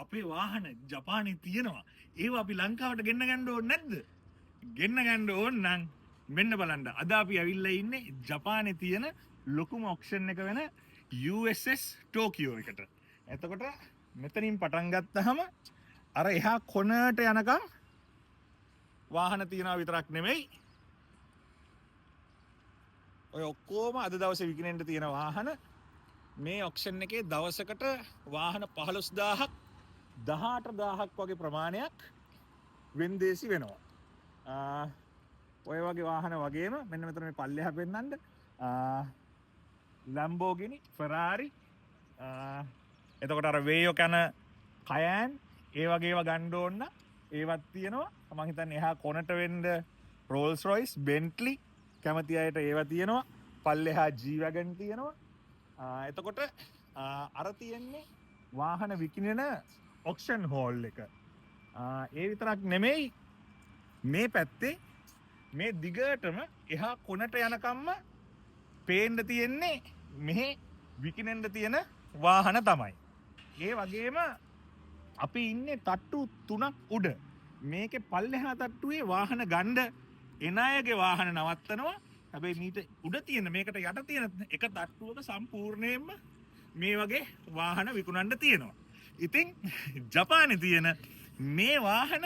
අපේ වාහන ජපානයේ තියෙනවා. ඒව අපි ලංකාවට ගෙන්න ගන්න ඕනේ නැද්ද? ගෙන්න ගන්න ඕන නම් මෙන්න බලන්න. අද අපි ඇවිල්ලා ඉන්නේ ජපානයේ තියෙන ලොකුම ඔක්ෂන් එක වෙන USS ටෝකියෝ එකට. එතකොට මෙතනින් පටන් ගත්තාම අර එහා කොනට යනකම් වාහන තියනවා විතරක් නෙමෙයි. ඔය ඔක්කොම අද දවසේ විකිනෙන්න තියෙන වාහන මේ ඔක්ෂන් එකේ දවසකට වාහන 15000ක් 18000ක් වගේ ප්‍රමාණයක් වෙන්දේසි වෙනවා. ඔය වගේ වාහන වගේම මෙන්න මෙතන මේ පල්ලෙහා පෙන්නන්න Lamborghini, Ferrari, එතකොට අර වේයෝ කන කයන් ඒ වගේ ඒවා ගන්න ඕන ඒවත් තියෙනවා. මම හිතන්නේ එහා කොනට වෙන්න Rolls Royce, Bentley කැමති අයට ඒවා තියෙනවා. පල්ලෙහා G-Wagon තියෙනවා. එතකොට අර තියෙන්නේ වාහන විකිනෙන ඔක්ෂන් හෝල් එක. ඒ විතරක් නෙමෙයි මේ පැත්තේ මේ දිගටම එහා කොනට යනකම්ම පේන්න තියෙන්නේ මෙහි විකිනෙන්න තියෙන වාහන තමයි. ඒ වගේම අපි ඉන්නේ තට්ටු 3ක් උඩ. මේකේ පල්ලෙහා තට්ටුවේ වාහන ගන්න එන අයගේ වාහන නවත්තනවා. හැබැයි මීට උඩ තියෙන මේකට යට තියෙන එක තට්ටුවක සම්පූර්ණයෙන්ම මේ වගේ වාහන විකුණන්න තියෙනවා. ඉතින් ජපානයේ තියෙන මේ වාහන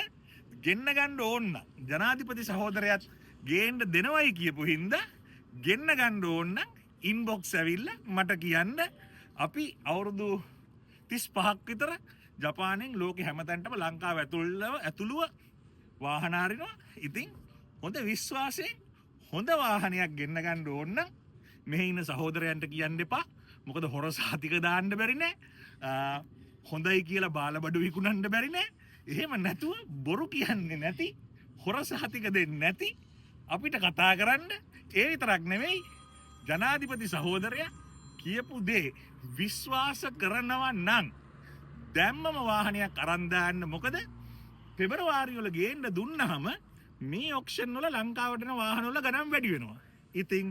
ගෙන්න ගන්න ඕන නම් ජනාධිපති සහෝදරයාත් ගේන්න දෙනවයි කියපු හින්දා ගෙන්න ගන්න ඕන නම් ඉන්බොක්ස් ඇවිල්ලා මට කියන්න. අපි අවුරුදු 35ක් විතර ජපානයෙන් ලෝකෙ හැමතැනටම ලංකාව ඇතුළුව වාහන අරිනවා. ඉතින් හොඳ විශ්වාසයෙන් හොඳ වාහනයක් ගෙන්න ගන්න ඕන නම් මෙහි ඉන්න සහෝදරයන්ට කියන්න එපා. මොකද හොර සහතික දාන්න බැරි නෑ. හොඳයි කියලා බාලබඩු විකුණන්න බැරි නෑ. එහෙම නැතුව බොරු කියන්නේ නැති හොර සහතික දෙන්නේ නැති අපිට කතා කරන්න. ඒ විතරක් නෙවෙයි ජනාධිපති සහෝදරයා කියපු දේ විශ්වාස කරනවා නම් දැම්මම වාහනයක් අරන් දාන්න. මොකද පෙබරවාරි වල ගේන්න දුන්නාම මේ ඔක්ෂන් වල ලංකාවට එන වාහන වල ගණන් වැඩි වෙනවා. ඉතින්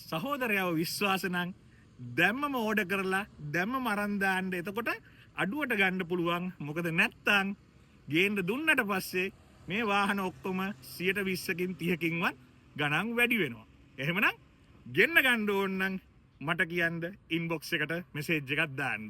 සහෝදරයව විශ්වාස නම් දැම්මම ඕඩර් කරලා දැම්මම අරන් දාන්න. එතකොට අඩුවට ගන්න පුළුවන්. මොකද නැත්තම් ගේන්න දුන්නට පස්සේ මේ වාහන ඔක්කොම 120කින් 30කින්වත් ගණන් වැඩි වෙනවා. එහෙමනම් ගෙන්න ගන්න ඕන නම් මට කියන්න ඉන්බොක්ස් එකට මෙසේජ් එකක් දාන්න.